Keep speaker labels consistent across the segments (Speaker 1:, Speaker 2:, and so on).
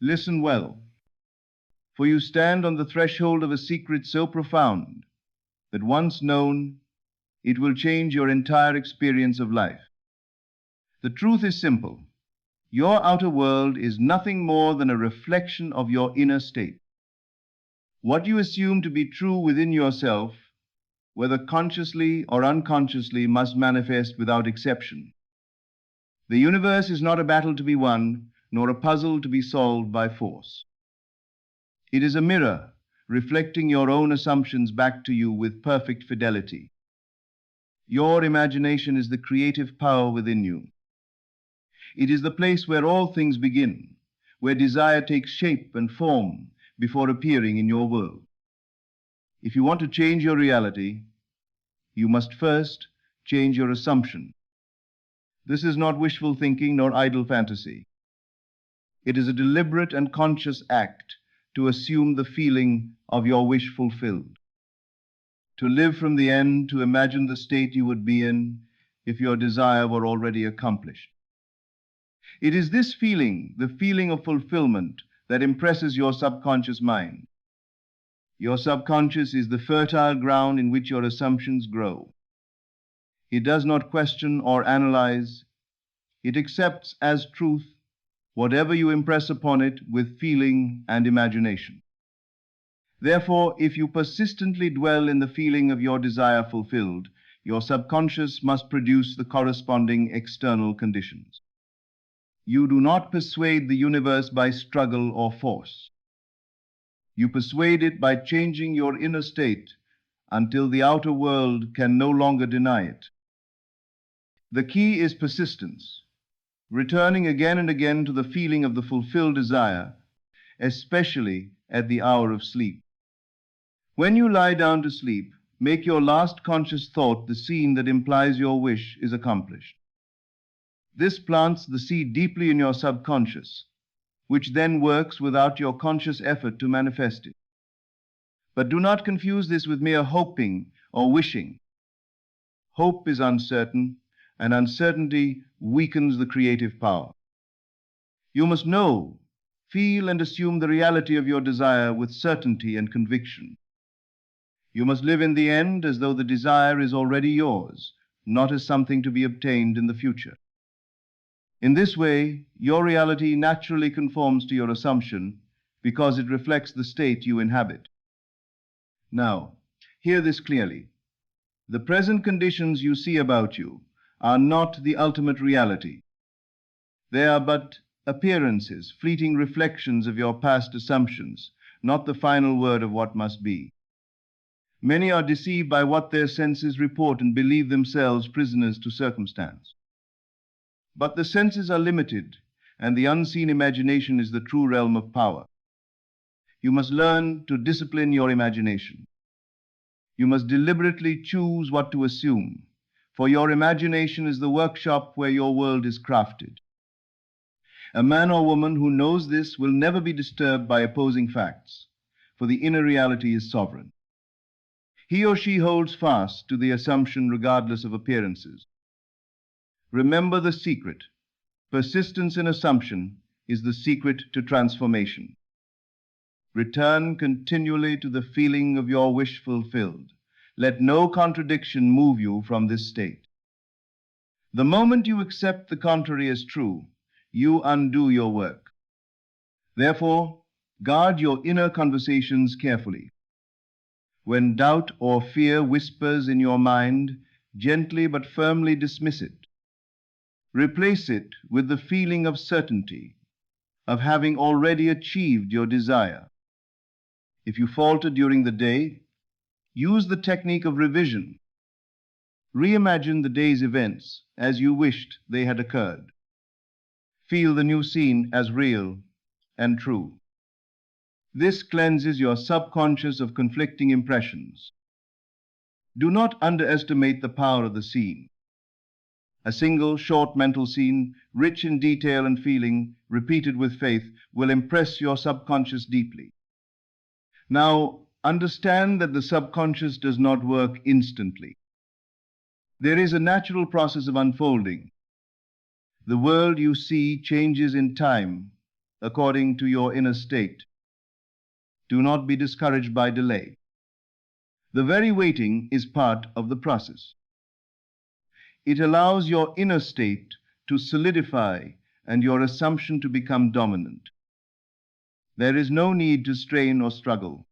Speaker 1: Listen well, for you stand on the threshold of a secret so profound that once known, it will change your entire experience of life. The truth is simple. Your outer world is nothing more than a reflection of your inner state. What you assume to be true within yourself, whether consciously or unconsciously, must manifest without exception. The universe is not a battle to be won, nor a puzzle to be solved by force. It is a mirror reflecting your own assumptions back to you with perfect fidelity. Your imagination is the creative power within you. It is the place where all things begin, where desire takes shape and form before appearing in your world. If you want to change your reality, you must first change your assumption. This is not wishful thinking nor idle fantasy. It is a deliberate and conscious act to assume the feeling of your wish fulfilled, to live from the end, to imagine the state you would be in if your desire were already accomplished. It is this feeling, the feeling of fulfillment, that impresses your subconscious mind. Your subconscious is the fertile ground in which your assumptions grow. It does not question or analyze. It accepts as truth whatever you impress upon it with feeling and imagination. Therefore, if you persistently dwell in the feeling of your desire fulfilled, your subconscious must produce the corresponding external conditions. You do not persuade the universe by struggle or force. You persuade it by changing your inner state until the outer world can no longer deny it. The key is persistence, returning again and again to the feeling of the fulfilled desire, especially at the hour of sleep. When you lie down to sleep, make your last conscious thought the scene that implies your wish is accomplished. This plants the seed deeply in your subconscious, which then works without your conscious effort to manifest it. But do not confuse this with mere hoping or wishing. Hope is uncertain, and uncertainty weakens the creative power. You must know, feel, and assume the reality of your desire with certainty and conviction. You must live in the end as though the desire is already yours, not as something to be obtained in the future. In this way, your reality naturally conforms to your assumption because it reflects the state you inhabit. Now, hear this clearly. The present conditions you see about you are not the ultimate reality. They are but appearances, fleeting reflections of your past assumptions, not the final word of what must be. Many are deceived by what their senses report and believe themselves prisoners to circumstance. But the senses are limited, and the unseen imagination is the true realm of power. You must learn to discipline your imagination. You must deliberately choose what to assume, for your imagination is the workshop where your world is crafted. A man or woman who knows this will never be disturbed by opposing facts, for the inner reality is sovereign. He or she holds fast to the assumption regardless of appearances. Remember the secret. Persistence in assumption is the secret to transformation. Return continually to the feeling of your wish fulfilled. Let no contradiction move you from this state. The moment you accept the contrary as true, you undo your work. Therefore, guard your inner conversations carefully. When doubt or fear whispers in your mind, gently but firmly dismiss it. Replace it with the feeling of certainty, of having already achieved your desire. If you falter during the day, use the technique of revision. Reimagine the day's events as you wished they had occurred. Feel the new scene as real and true. This cleanses your subconscious of conflicting impressions. Do not underestimate the power of the scene. A single short mental scene, rich in detail and feeling, repeated with faith, will impress your subconscious deeply. Now, understand that the subconscious does not work instantly. There is a natural process of unfolding. The world you see changes in time, according to your inner state. Do not be discouraged by delay. The very waiting is part of the process. It allows your inner state to solidify and your assumption to become dominant. There is no need to strain or struggle.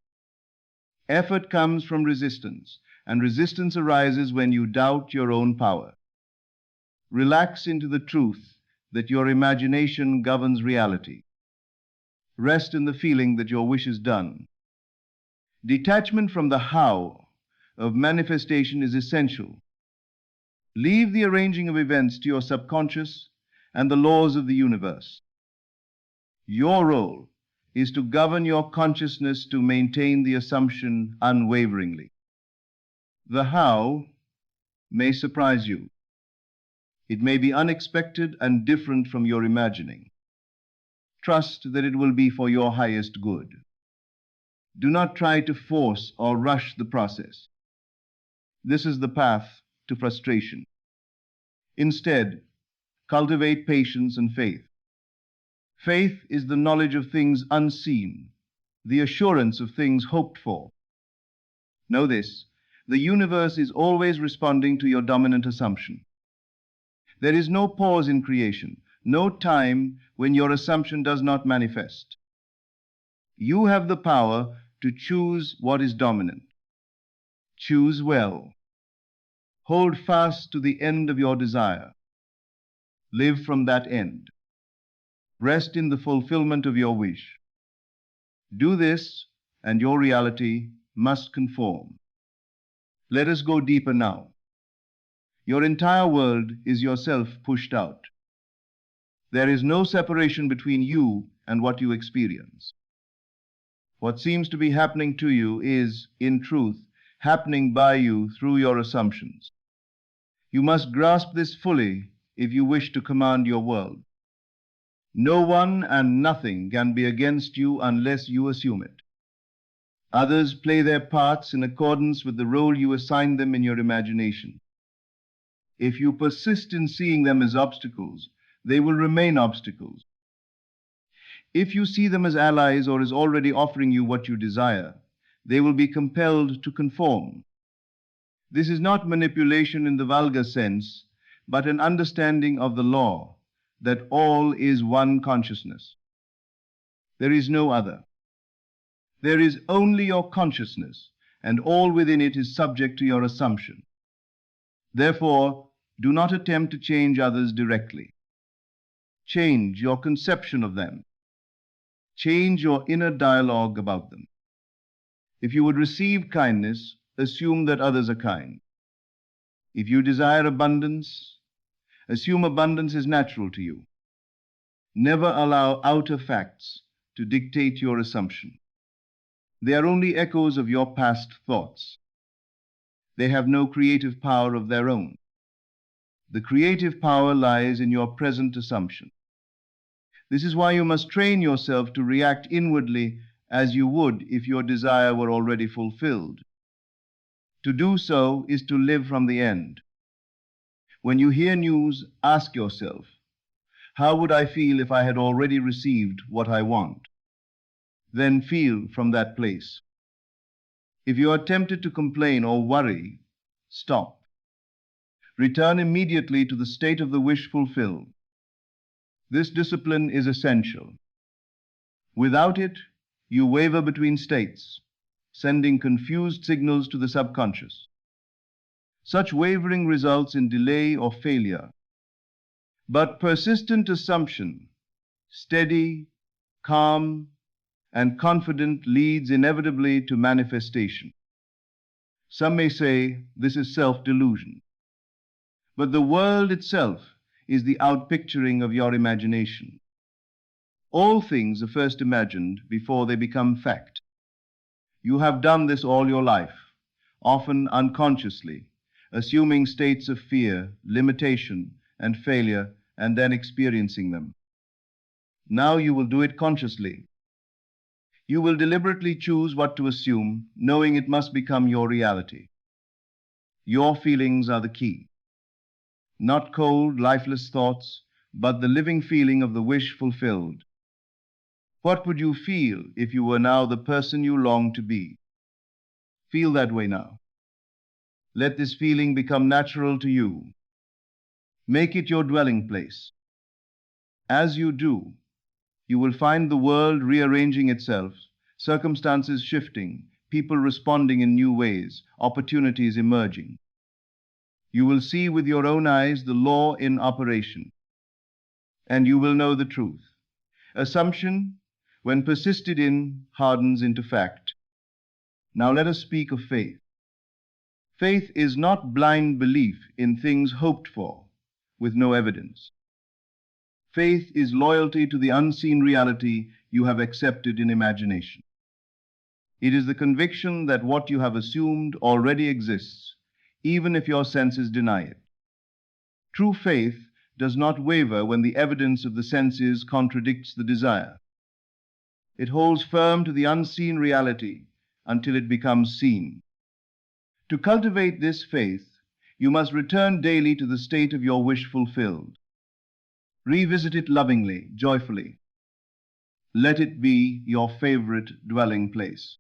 Speaker 1: Effort comes from resistance, and resistance arises when you doubt your own power. Relax into the truth that your imagination governs reality. Rest in the feeling that your wish is done. Detachment from the how of manifestation is essential. Leave the arranging of events to your subconscious and the laws of the universe. Your role is to govern your consciousness to maintain the assumption unwaveringly. The how may surprise you. It may be unexpected and different from your imagining. Trust that it will be for your highest good. Do not try to force or rush the process. This is the path to frustration. Instead, cultivate patience and faith. Faith is the knowledge of things unseen, the assurance of things hoped for. Know this, the universe is always responding to your dominant assumption. There is no pause in creation, no time when your assumption does not manifest. You have the power to choose what is dominant. Choose well. Hold fast to the end of your desire. Live from that end. Rest in the fulfillment of your wish. Do this, and your reality must conform. Let us go deeper now. Your entire world is yourself pushed out. There is no separation between you and what you experience. What seems to be happening to you is, in truth, happening by you through your assumptions. You must grasp this fully if you wish to command your world. No one and nothing can be against you unless you assume it. Others play their parts in accordance with the role you assign them in your imagination. If you persist in seeing them as obstacles, they will remain obstacles. If you see them as allies or as already offering you what you desire, they will be compelled to conform. This is not manipulation in the vulgar sense, but an understanding of the law that all is one consciousness. There is no other. There is only your consciousness, and all within it is subject to your assumption. Therefore, do not attempt to change others directly. Change your conception of them. Change your inner dialogue about them. If you would receive kindness, assume that others are kind. If you desire abundance, assume abundance is natural to you. Never allow outer facts to dictate your assumption. They are only echoes of your past thoughts. They have no creative power of their own. The creative power lies in your present assumption. This is why you must train yourself to react inwardly as you would if your desire were already fulfilled. To do so is to live from the end. When you hear news, ask yourself, how would I feel if I had already received what I want? Then feel from that place. If you are tempted to complain or worry, stop. Return immediately to the state of the wish fulfilled. This discipline is essential. Without it, you waver between states, sending confused signals to the subconscious. Such wavering results in delay or failure. But persistent assumption, steady, calm, and confident leads inevitably to manifestation. Some may say this is self-delusion. But the world itself is the outpicturing of your imagination. All things are first imagined before they become fact. You have done this all your life, often unconsciously, assuming states of fear, limitation, and failure, and then experiencing them. Now you will do it consciously. You will deliberately choose what to assume, knowing it must become your reality. Your feelings are the key. Not cold, lifeless thoughts, but the living feeling of the wish fulfilled. What would you feel if you were now the person you long to be? Feel that way now. Let this feeling become natural to you. Make it your dwelling place. As you do, you will find the world rearranging itself, circumstances shifting, people responding in new ways, opportunities emerging. You will see with your own eyes the law in operation, and you will know the truth. Assumption, when persisted in, hardens into fact. Now let us speak of faith. Faith is not blind belief in things hoped for, with no evidence. Faith is loyalty to the unseen reality you have accepted in imagination. It is the conviction that what you have assumed already exists, even if your senses deny it. True faith does not waver when the evidence of the senses contradicts the desire. It holds firm to the unseen reality until it becomes seen. To cultivate this faith, you must return daily to the state of your wish fulfilled. Revisit it lovingly, joyfully. Let it be your favorite dwelling place.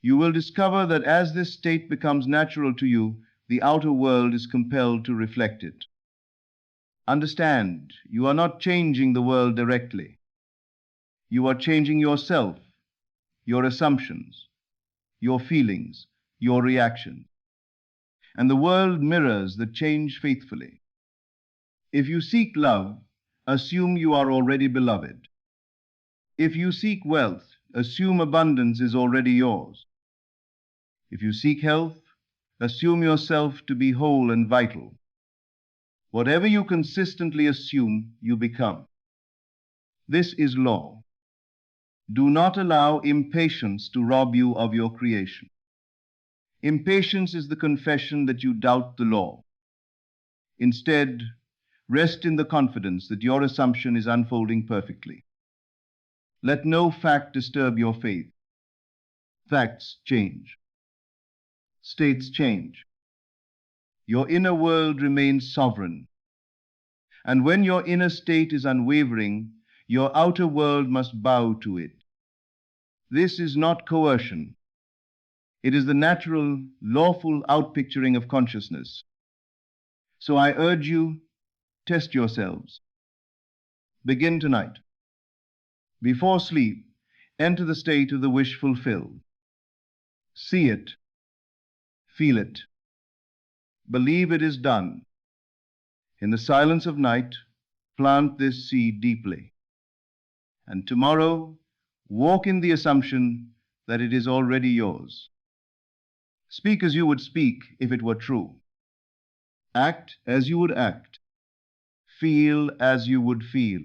Speaker 1: You will discover that as this state becomes natural to you, the outer world is compelled to reflect it. Understand, you are not changing the world directly. You are changing yourself, your assumptions, your feelings, your reactions. And the world mirrors the change faithfully. If you seek love, assume you are already beloved. If you seek wealth, assume abundance is already yours. If you seek health, assume yourself to be whole and vital. Whatever you consistently assume, you become. This is law. Do not allow impatience to rob you of your creation. Impatience is the confession that you doubt the law. Instead, rest in the confidence that your assumption is unfolding perfectly. Let no fact disturb your faith. Facts change. States change. Your inner world remains sovereign. And when your inner state is unwavering, your outer world must bow to it. This is not coercion. It is the natural, lawful outpicturing of consciousness. So I urge you, test yourselves. Begin tonight. Before sleep, enter the state of the wish fulfilled. See it. Feel it. Believe it is done. In the silence of night, plant this seed deeply. And tomorrow, walk in the assumption that it is already yours. Speak as you would speak if it were true. Act as you would act. Feel as you would feel.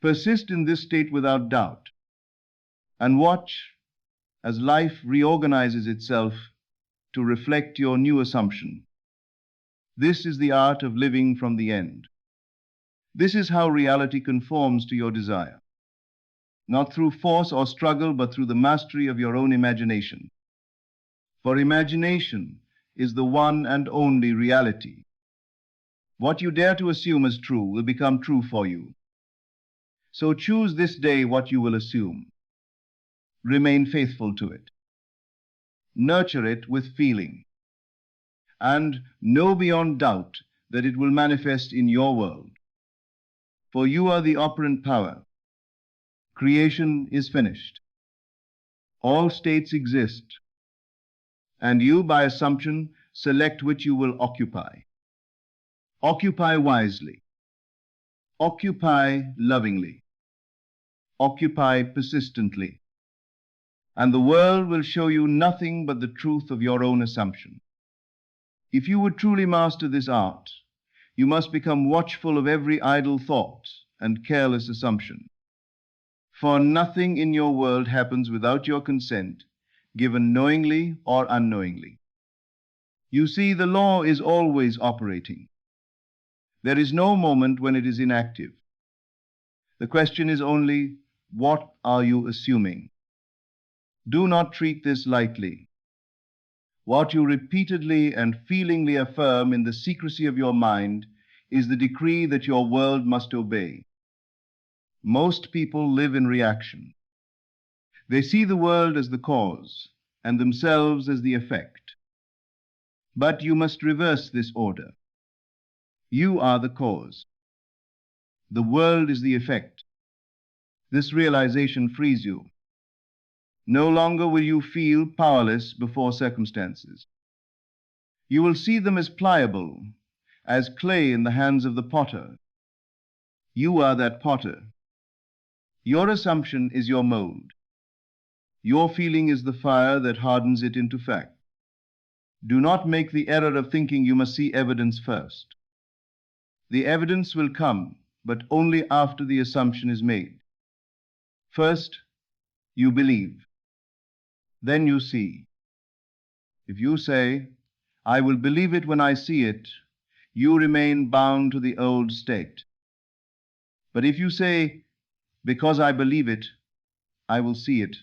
Speaker 1: Persist in this state without doubt, and watch as life reorganizes itself to reflect your new assumption. This is the art of living from the end. This is how reality conforms to your desire, not through force or struggle, but through the mastery of your own imagination. For imagination is the one and only reality. What you dare to assume as true will become true for you. So choose this day what you will assume. Remain faithful to it. Nurture it with feeling. And know beyond doubt that it will manifest in your world. For you are the operant power. Creation is finished. All states exist. And you, by assumption, select which you will occupy. Occupy wisely. Occupy lovingly. Occupy persistently. And the world will show you nothing but the truth of your own assumption. If you would truly master this art, you must become watchful of every idle thought and careless assumption. For nothing in your world happens without your consent, given knowingly or unknowingly. You see, the law is always operating. There is no moment when it is inactive. The question is only, what are you assuming? Do not treat this lightly. What you repeatedly and feelingly affirm in the secrecy of your mind is the decree that your world must obey. Most people live in reaction. They see the world as the cause and themselves as the effect. But you must reverse this order. You are the cause. The world is the effect. This realization frees you. No longer will you feel powerless before circumstances. You will see them as pliable, as clay in the hands of the potter. You are that potter. Your assumption is your mold. Your feeling is the fire that hardens it into fact. Do not make the error of thinking you must see evidence first. The evidence will come, but only after the assumption is made. First, you believe. Then you see. If you say, "I will believe it when I see it," you remain bound to the old state. But if you say, "Because I believe it, I will see it,"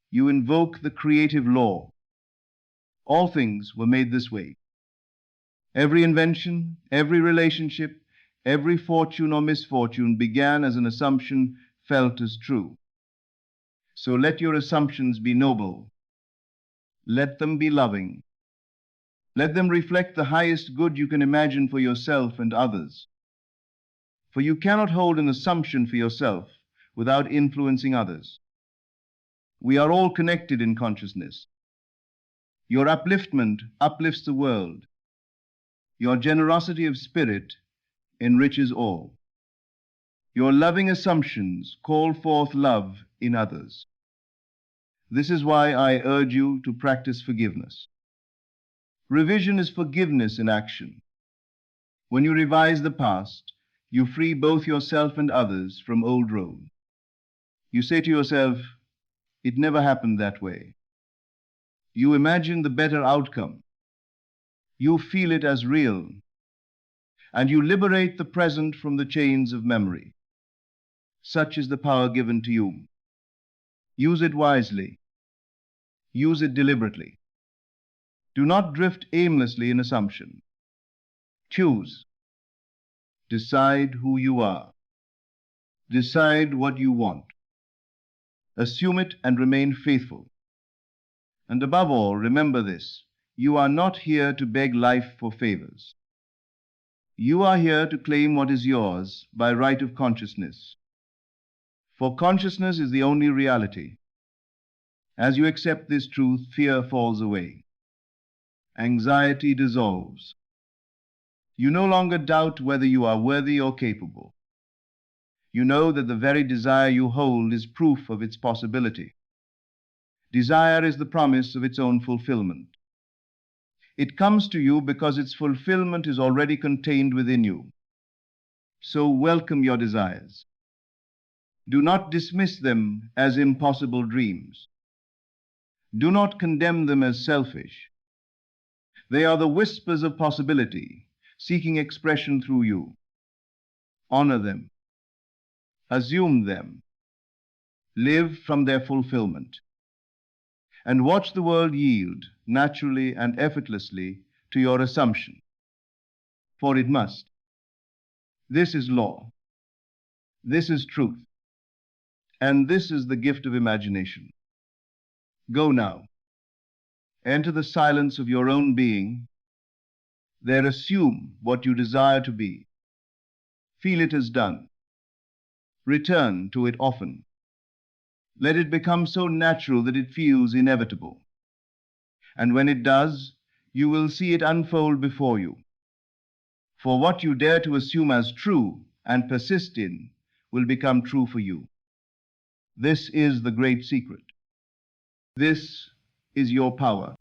Speaker 1: you invoke the creative law. All things were made this way. Every invention, every relationship, every fortune or misfortune began as an assumption felt as true. So let your assumptions be noble. Let them be loving. Let them reflect the highest good you can imagine for yourself and others. For you cannot hold an assumption for yourself without influencing others. We are all connected in consciousness. Your upliftment uplifts the world. Your generosity of spirit enriches all. Your loving assumptions call forth love in others. This is why I urge you to practice forgiveness. Revision is forgiveness in action. When you revise the past, you free both yourself and others from old roads. You say to yourself, "It never happened that way." You imagine the better outcome. You feel it as real, and you liberate the present from the chains of memory. Such is the power given to you. Use it wisely. Use it deliberately. Do not drift aimlessly in assumption. Choose. Decide who you are. Decide what you want. Assume it and remain faithful. And above all, remember this: you are not here to beg life for favors. You are here to claim what is yours by right of consciousness. For consciousness is the only reality. As you accept this truth, fear falls away. Anxiety dissolves. You no longer doubt whether you are worthy or capable. You know that the very desire you hold is proof of its possibility. Desire is the promise of its own fulfillment. It comes to you because its fulfillment is already contained within you. So welcome your desires. Do not dismiss them as impossible dreams. Do not condemn them as selfish. They are the whispers of possibility, seeking expression through you. Honor them. Assume them. Live from their fulfillment. And watch the world yield, naturally and effortlessly, to your assumption. For it must. This is law. This is truth. And this is the gift of imagination. Go now. Enter the silence of your own being. There assume what you desire to be. Feel it as done. Return to it often. Let it become so natural that it feels inevitable. And when it does, you will see it unfold before you. For what you dare to assume as true and persist in will become true for you. This is the great secret. This is your power.